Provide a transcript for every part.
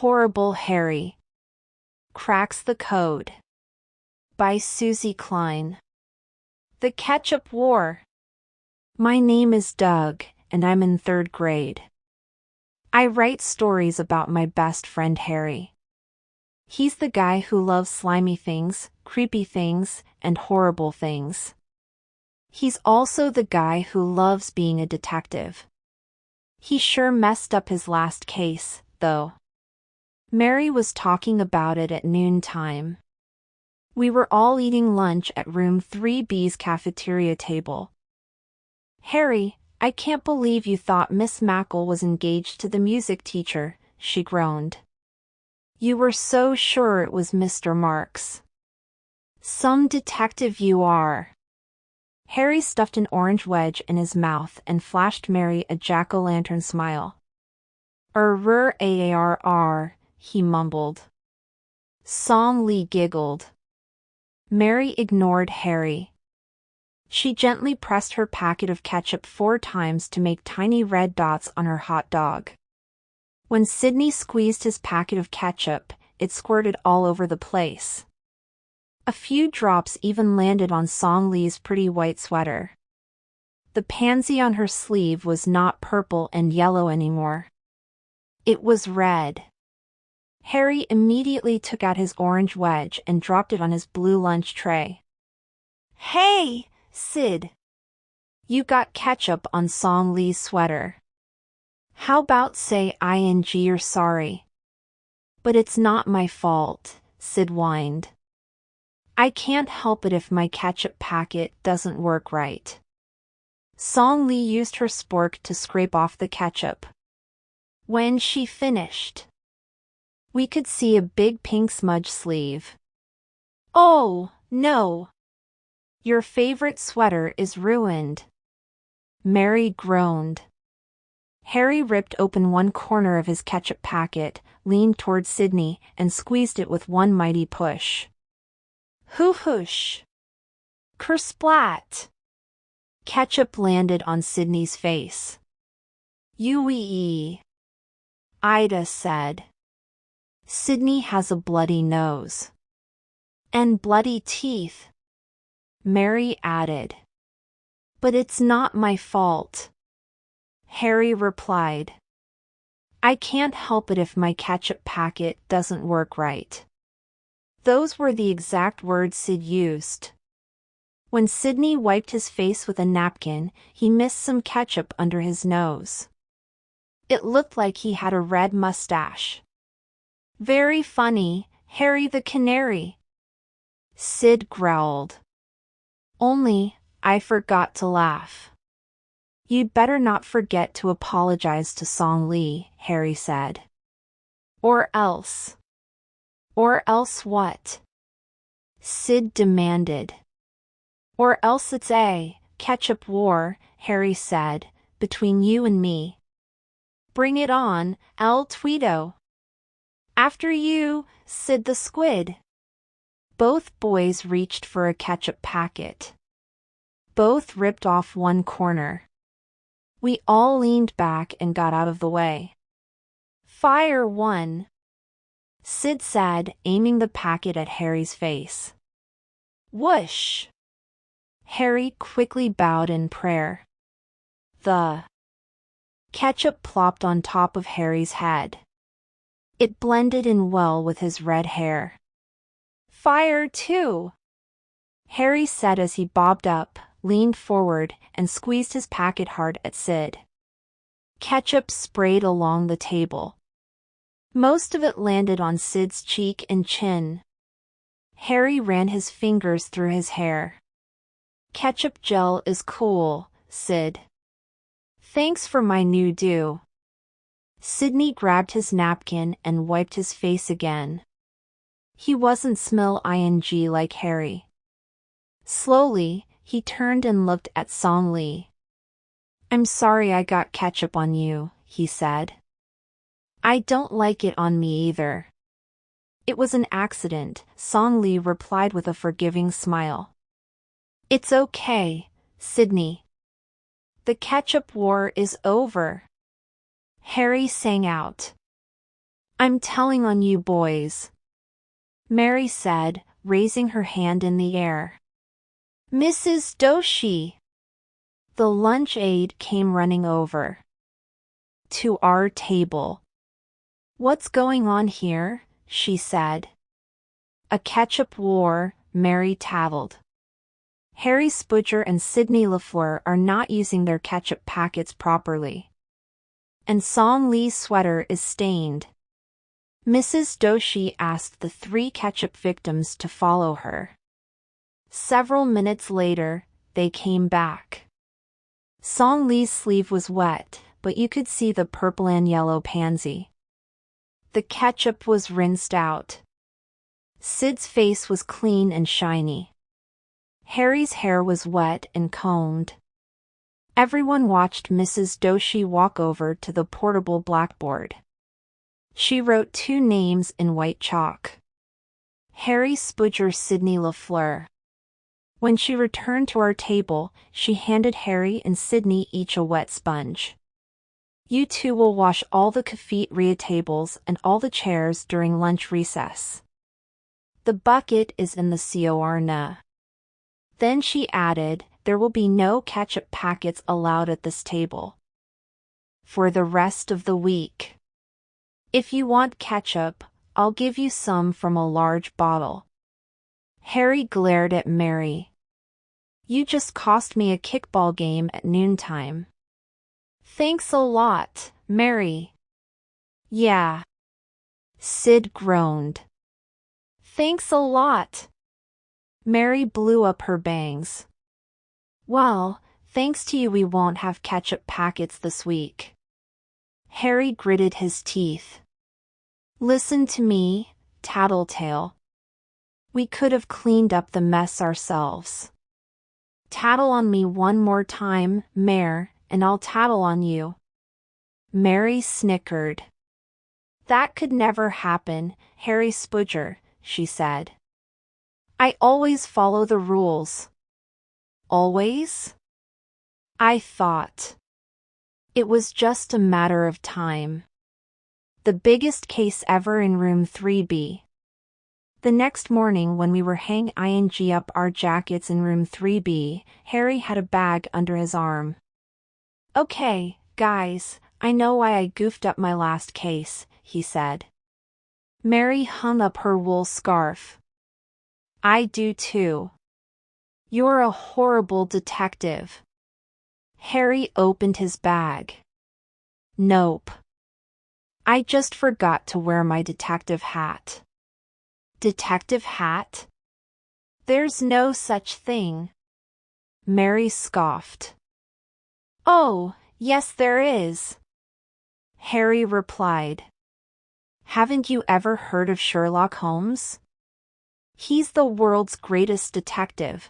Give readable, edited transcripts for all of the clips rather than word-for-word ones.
Horrible Harry Cracks the Code by Susie Klein. The Ketchup War. My name is Doug, and I'm in 3rd grade. I write stories about my best friend Harry. He's the guy who loves slimy things, creepy things, and horrible things. He's also the guy who loves being a detective. He sure messed up his last case, though. Mary was talking about it at noontime. We were all eating lunch at room 3B's cafeteria table. Harry, I can't believe you thought Miss Mackle was engaged to the music teacher, she groaned. You were so sure it was Mr. Marks. Some detective you are. Harry stuffed an orange wedge in his mouth and flashed Mary a jack-o'-lantern smile. "Arr, he mumbled. Song Lee giggled. Mary ignored Harry. She gently pressed her packet of ketchup 4 times to make tiny red dots on her hot dog. When Sidney squeezed his packet of ketchup, it squirted all over the place. A few drops even landed on Song Lee's pretty white sweater. The pansy on her sleeve was not purple and yellow anymore. It was red. Harry immediately took out his orange wedge and dropped it on his blue lunch tray. Hey, Sid! You got ketchup on Song Lee's sweater. How about say ing you're sorry? But it's not my fault, Sid whined. I can't help it if my ketchup packet doesn't work right. Song Lee used her spork to scrape off the ketchup. When she finished, we could see a big pink smudge sleeve. Oh, no! Your favorite sweater is ruined. Mary groaned. Harry ripped open one corner of his ketchup packet, leaned toward Sidney, and squeezed it with one mighty push. Hoo-hoosh! Kersplat! Ketchup landed on Sidney's face. Ue! Ida said. Sidney has a bloody nose. And bloody teeth, Mary added. But it's not my fault, Harry replied. I can't help it if my ketchup packet doesn't work right. Those were the exact words Sid used. When Sidney wiped his face with a napkin, he missed some ketchup under his nose. It looked like he had a red mustache. Very funny, Harry the Canary, Sid growled. Only, I forgot to laugh. You'd better not forget to apologize to Song Lee, Harry said. Or else. Or else what? Sid demanded. Or else it's a ketchup war, Harry said, between you and me. Bring it on, El Tweedo. After you, Sid the Squid. Both boys reached for a ketchup packet. Both ripped off one corner. We all leaned back and got out of the way. Fire one, Sid said, aiming the packet at Harry's face. Whoosh! Harry quickly bowed in prayer. The ketchup plopped on top of Harry's head. It blended in well with his red hair. Fire two, Harry said as he bobbed up, leaned forward, and squeezed his packet hard at Sid. Ketchup sprayed along the table. Most of it landed on Sid's cheek and chin. Harry ran his fingers through his hair. Ketchup gel is cool, Sid. Thanks for my new do. Sidney grabbed his napkin and wiped his face again. He wasn't smell ing like Harry. Slowly, he turned and looked at Song Lee. I'm sorry I got ketchup on you, he said. I don't like it on me either. It was an accident, Song Lee replied with a forgiving smile. It's okay, Sidney. The ketchup war is over. Harry sang out. I'm telling on you boys, Mary said, raising her hand in the air. Mrs. Doshi! The lunch aide came running over to our table. What's going on here? She said. A ketchup war, Mary tattled. Harry Spudger and Sidney Lafleur are not using their ketchup packets properly. And Song Lee's sweater is stained. Mrs. Doshi asked the 3 ketchup victims to follow her. Several minutes later, they came back. Song Lee's sleeve was wet, but you could see the purple and yellow pansy. The ketchup was rinsed out. Sid's face was clean and shiny. Harry's hair was wet and combed. Everyone watched Mrs. Doshi walk over to the portable blackboard. She wrote 2 names in white chalk. Harry Spudger, Sidney Lafleur. When she returned to our table, she handed Harry and Sidney each a wet sponge. You 2 will wash all the cafeteria tables and all the chairs during lunch recess. The bucket is in the corner. Then she added, there will be no ketchup packets allowed at this table for the rest of the week. If you want ketchup, I'll give you some from a large bottle. Harry glared at Mary. You just cost me a kickball game at noontime. Thanks a lot, Mary. Yeah. Sid groaned. Thanks a lot. Mary blew up her bangs. Well, thanks to you we won't have ketchup packets this week. Harry gritted his teeth. Listen to me, Tattletale. We could have cleaned up the mess ourselves. Tattle on me one more time, Mare, and I'll tattle on you. Mary snickered. That could never happen, Harry Spudger, she said. I always follow the rules. Always? I thought. It was just a matter of time. The biggest case ever in room 3B. The next morning when we were hanging up our jackets in room 3B, Harry had a bag under his arm. Okay, guys, I know why I goofed up my last case, he said. Mary hung up her wool scarf. I do too. You're a horrible detective. Harry opened his bag. Nope. I just forgot to wear my detective hat. Detective hat? There's no such thing. Mary scoffed. Oh, yes there is. Harry replied. Haven't you ever heard of Sherlock Holmes? He's the world's greatest detective.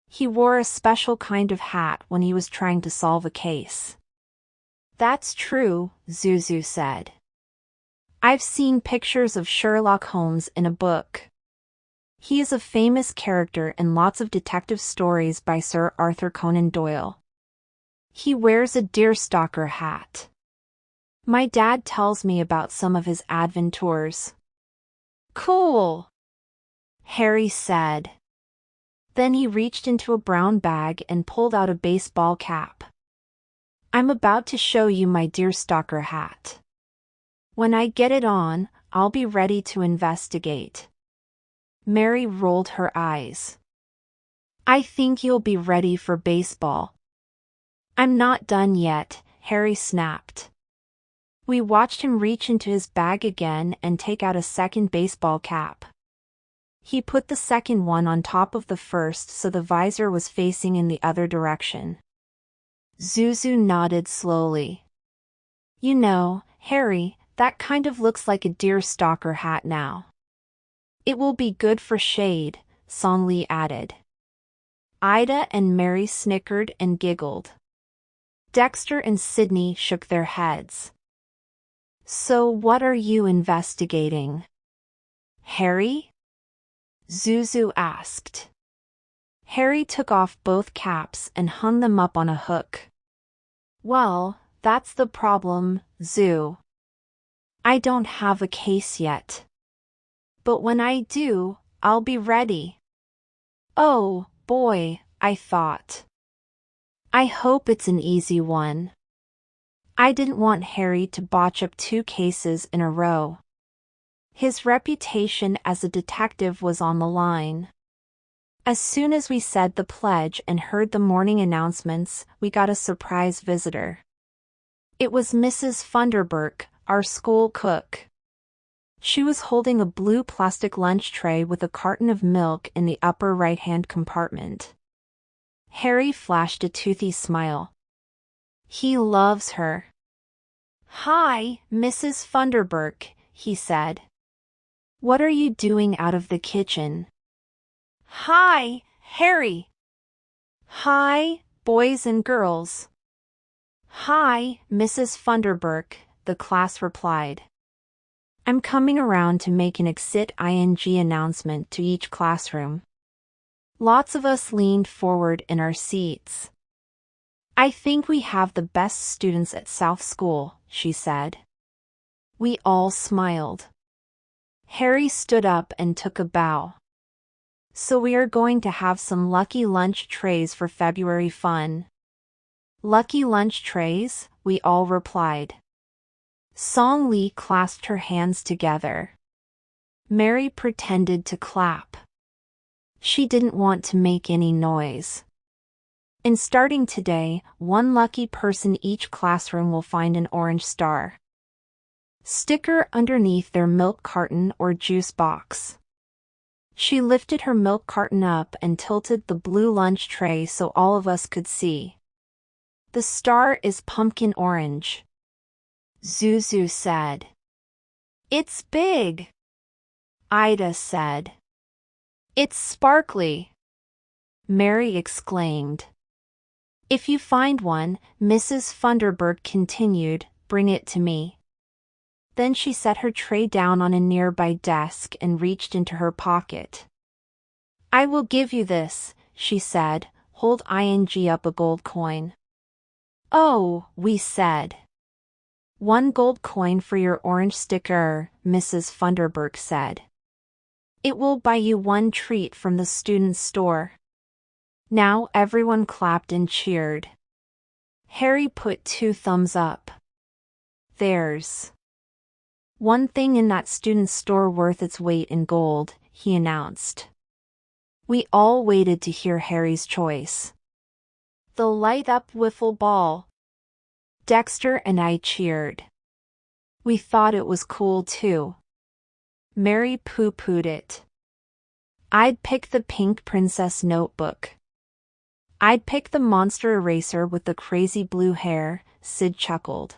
He wore a special kind of hat when he was trying to solve a case. That's true, Zuzu said. I've seen pictures of Sherlock Holmes in a book. He is a famous character in lots of detective stories by Sir Arthur Conan Doyle. He wears a deerstalker hat. My dad tells me about some of his adventures. Cool, Harry said. Then he reached into a brown bag and pulled out a baseball cap. I'm about to show you my deerstalker hat. When I get it on, I'll be ready to investigate. Mary rolled her eyes. I think you'll be ready for baseball. I'm not done yet, Harry snapped. We watched him reach into his bag again and take out a second baseball cap. He put the second one on top of the first so the visor was facing in the other direction. Zuzu nodded slowly. You know, Harry, that kind of looks like a deerstalker hat now. It will be good for shade, Song Lee added. Ida and Mary snickered and giggled. Dexter and Sidney shook their heads. So what are you investigating? Harry? Zuzu asked. Harry took off both caps and hung them up on a hook. Well, that's the problem, Zoo. I don't have a case yet. But when I do, I'll be ready. Oh, boy, I thought. I hope it's an easy one. I didn't want Harry to botch up 2 cases in a row. His reputation as a detective was on the line. As soon as we said the pledge and heard the morning announcements, we got a surprise visitor. It was Mrs. Funderburk, our school cook. She was holding a blue plastic lunch tray with a carton of milk in the upper right-hand compartment. Harry flashed a toothy smile. He loves her. Hi, Mrs. Funderburk, he said. What are you doing out of the kitchen? Hi, Harry. Hi, boys and girls. Hi, Mrs. Funderburk, the class replied. I'm coming around to make an exit-ing announcement to each classroom. Lots of us leaned forward in our seats. I think we have the best students at South School, she said. We all smiled. Harry stood up and took a bow. So we are going to have some lucky lunch trays for February fun. Lucky lunch trays, we all replied. Song Lee clasped her hands together. Mary pretended to clap. She didn't want to make any noise. And starting today, 1 lucky person each classroom will find an orange star sticker underneath their milk carton or juice box. She lifted her milk carton up and tilted the blue lunch tray so all of us could see. The star is pumpkin orange. Zuzu said. It's big. Ida said. It's sparkly. Mary exclaimed. If you find one, Mrs. Funderburk continued, bring it to me. Then she set her tray down on a nearby desk and reached into her pocket. I will give you this, she said, hold ing up a gold coin. Oh, we said. 1 gold coin for your orange sticker, Mrs. Funderburk said. It will buy you 1 treat from the student's store. Now everyone clapped and cheered. Harry put 2 thumbs up. There's 1 thing in that student's store worth its weight in gold, he announced. We all waited to hear Harry's choice. The light-up wiffle ball. Dexter and I cheered. We thought it was cool too. Mary pooh-poohed it. I'd pick the pink princess notebook. I'd pick the monster eraser with the crazy blue hair, Sid chuckled.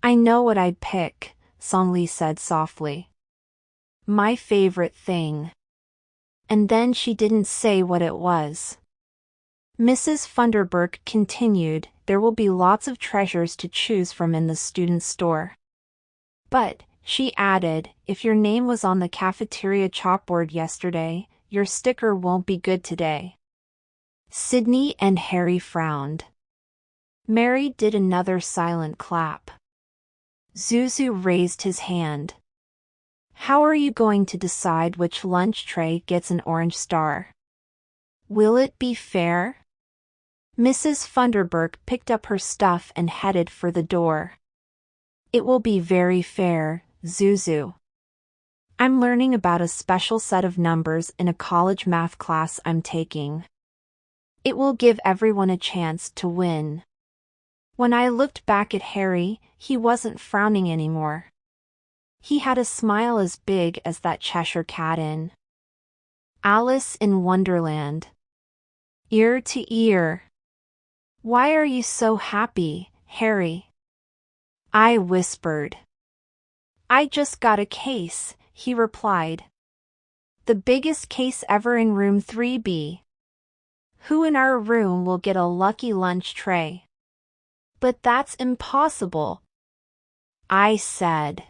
I know what I'd pick, Song Lee said softly. My favorite thing. And then she didn't say what it was. Mrs. Funderburk continued, there will be lots of treasures to choose from in the student's store. But, she added, if your name was on the cafeteria chalkboard yesterday, your sticker won't be good today. Sydney and Harry frowned. Mary did another silent clap. Zuzu raised his hand. How are you going to decide which lunch tray gets an orange star? Will it be fair? Mrs. Funderburk picked up her stuff and headed for the door. It will be very fair, Zuzu. I'm learning about a special set of numbers in a college math class I'm taking. It will give everyone a chance to win. When I looked back at Harry, he wasn't frowning anymore. He had a smile as big as that Cheshire cat in Alice in Wonderland. Ear to ear. Why are you so happy, Harry? I whispered. I just got a case, he replied. The biggest case ever in room 3B. Who in our room will get a lucky lunch tray? But that's impossible, I said.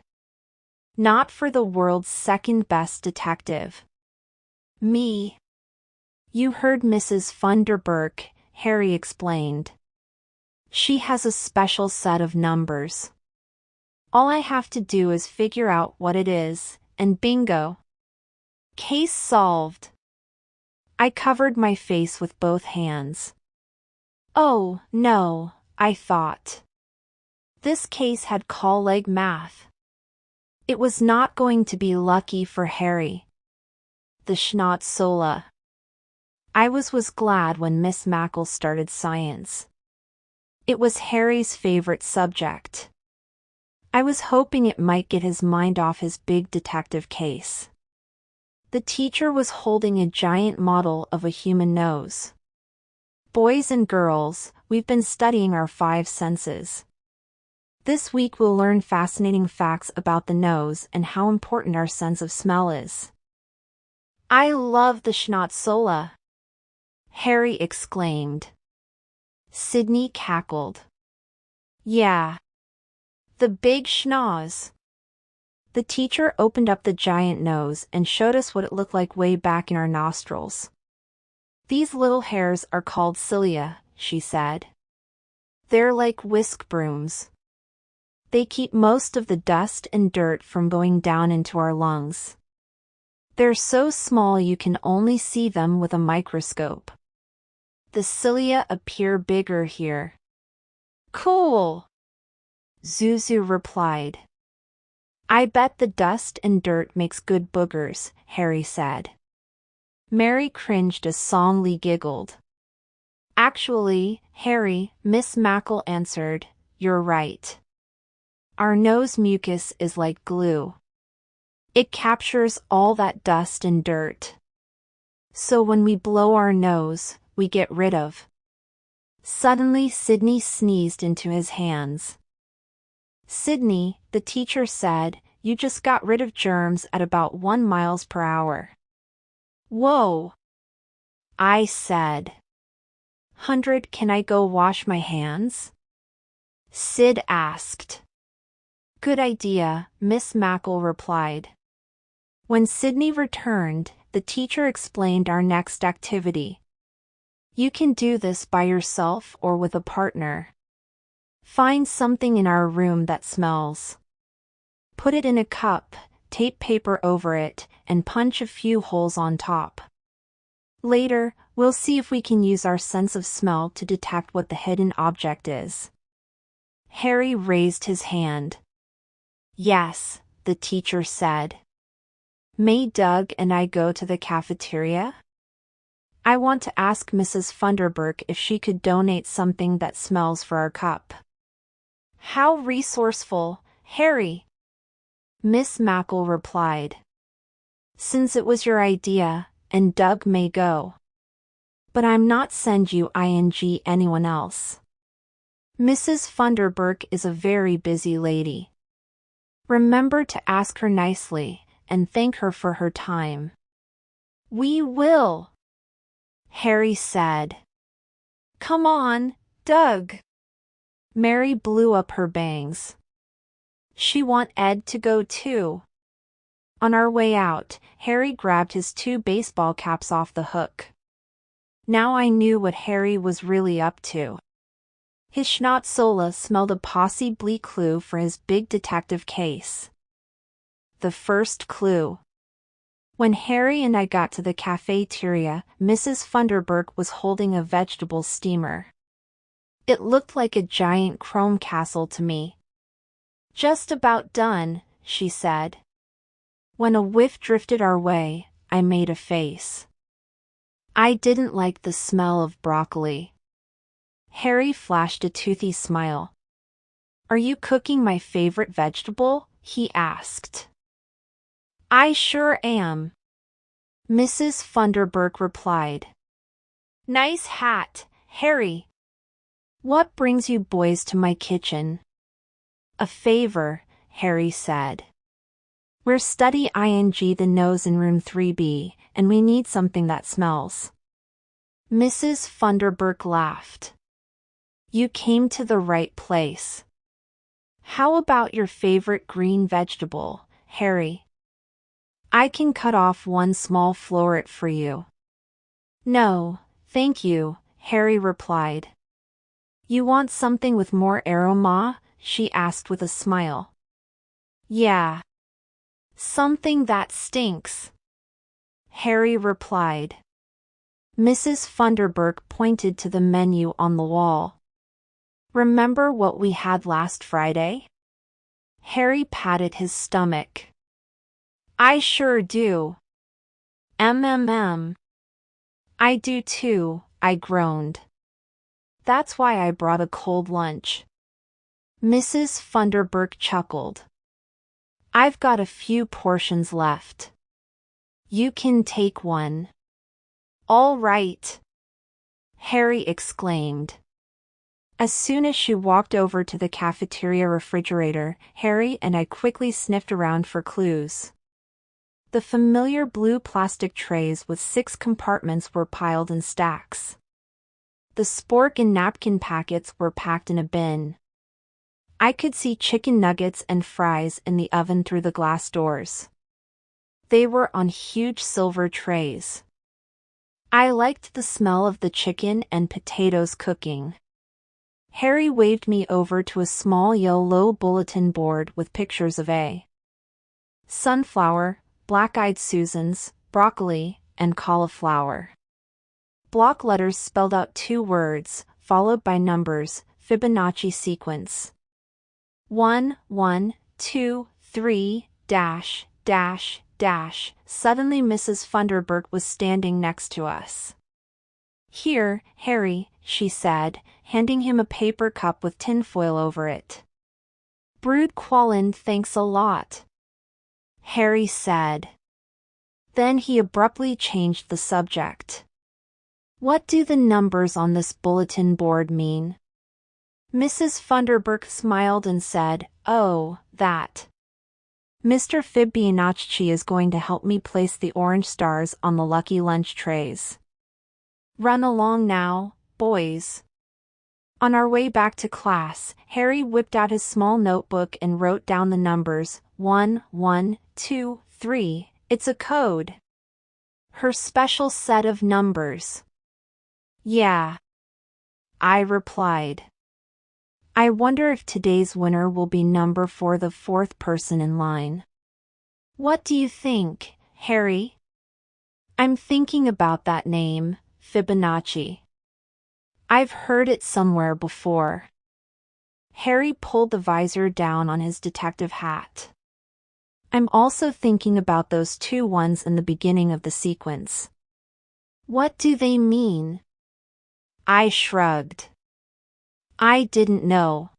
Not for the world's second-best detective. Me. You heard Mrs. Funderburk, Harry explained. She has a special set of numbers. All I have to do is figure out what it is, and bingo. Case solved. I covered my face with both hands. Oh, no, I thought. This case had call-leg math. It was not going to be lucky for Harry. The Schnotzsola. I was glad when Miss Mackle started science. It was Harry's favorite subject. I was hoping it might get his mind off his big detective case. The teacher was holding a giant model of a human nose. Boys and girls, we've been studying our 5 senses. This week we'll learn fascinating facts about the nose and how important our sense of smell is. I love the Schnotzsola, Harry exclaimed. Sydney cackled. Yeah. The big schnoz. The teacher opened up the giant nose and showed us what it looked like way back in our nostrils. These little hairs are called cilia, she said. They're like whisk brooms. They keep most of the dust and dirt from going down into our lungs. They're so small you can only see them with a microscope. The cilia appear bigger here. Cool! Zuzu replied. I bet the dust and dirt makes good boogers, Harry said. Mary cringed as Song Lee giggled. Actually, Harry, Miss Mackle answered, you're right. Our nose mucus is like glue. It captures all that dust and dirt. So when we blow our nose, we get rid of. Suddenly Sydney sneezed into his hands. Sydney, the teacher said, you just got rid of germs at about 1 mile per hour. Whoa! I said. 100, can I go wash my hands? Sid asked. Good idea, Miss Mackle replied. When Sydney returned, the teacher explained our next activity. You can do this by yourself or with a partner. Find something in our room that smells. Put it in a cup, tape paper over it, and punch a few holes on top. Later, we'll see if we can use our sense of smell to detect what the hidden object is. Harry raised his hand. Yes, the teacher said. May Doug and I go to the cafeteria? I want to ask Mrs. Funderburk if she could donate something that smells for our cup. How resourceful, Harry! Miss Mackle replied. Since it was your idea, and Doug may go. But I'm not send you ing anyone else. Mrs. Funderburk is a very busy lady. Remember to ask her nicely, and thank her for her time. We will, Harry said. Come on, Doug. Mary blew up her bangs. She want Ed to go too. On our way out, Harry grabbed his 2 baseball caps off the hook. Now I knew what Harry was really up to. His Schnotzsola smelled a possibly clue for his big detective case. The first clue. When Harry and I got to the cafeteria, Mrs. Funderburk was holding a vegetable steamer. It looked like a giant chrome castle to me. Just about done, she said. When a whiff drifted our way, I made a face. I didn't like the smell of broccoli. Harry flashed a toothy smile. Are you cooking my favorite vegetable? He asked. I sure am. Mrs. Funderburk replied. Nice hat, Harry. What brings you boys to my kitchen? A favor, Harry said. We're study ing the nose in room 3B, and we need something that smells. Mrs. Funderburk laughed. You came to the right place. How about your favorite green vegetable, Harry? I can cut off one small floret for you. No, thank you, Harry replied. You want something with more aroma? She asked with a smile. Yeah. Something that stinks, Harry replied. Mrs. Funderburk pointed to the menu on the wall. Remember what we had last Friday? Harry patted his stomach. I sure do. I do too, I groaned. That's why I brought a cold lunch. Mrs. Funderburk chuckled. I've got a few portions left. You can take one. All right, Harry exclaimed. As soon as she walked over to the cafeteria refrigerator, Harry and I quickly sniffed around for clues. The familiar blue plastic trays with 6 compartments were piled in stacks. The spork and napkin packets were packed in a bin. I could see chicken nuggets and fries in the oven through the glass doors. They were on huge silver trays. I liked the smell of the chicken and potatoes cooking. Harry waved me over to a small yellow bulletin board with pictures of a sunflower, black-eyed Susans, broccoli, and cauliflower. Block letters spelled out 2 words, followed by numbers, Fibonacci sequence. 1, 1, 2, 3, dash, dash, dash. Suddenly Mrs. Funderburk was standing next to us. Here, Harry, she said, handing him a paper cup with tinfoil over it. Brewed quollen, thanks a lot, Harry said. Then he abruptly changed the subject. What do the numbers on this bulletin board mean? Mrs. Funderburk smiled and said, Oh, that. Mr. Fibonacci is going to help me place the orange stars on the lucky lunch trays. Run along now, boys. On our way back to class, Harry whipped out his small notebook and wrote down the numbers, 1, 1, 2, 3. It's a code. Her special set of numbers. Yeah, I replied. I wonder if today's winner will be number 4, the 4th person in line. What do you think, Harry? I'm thinking about that name, Fibonacci. I've heard it somewhere before. Harry pulled the visor down on his detective hat. I'm also thinking about those 2 ones in the beginning of the sequence. What do they mean? I shrugged. I didn't know.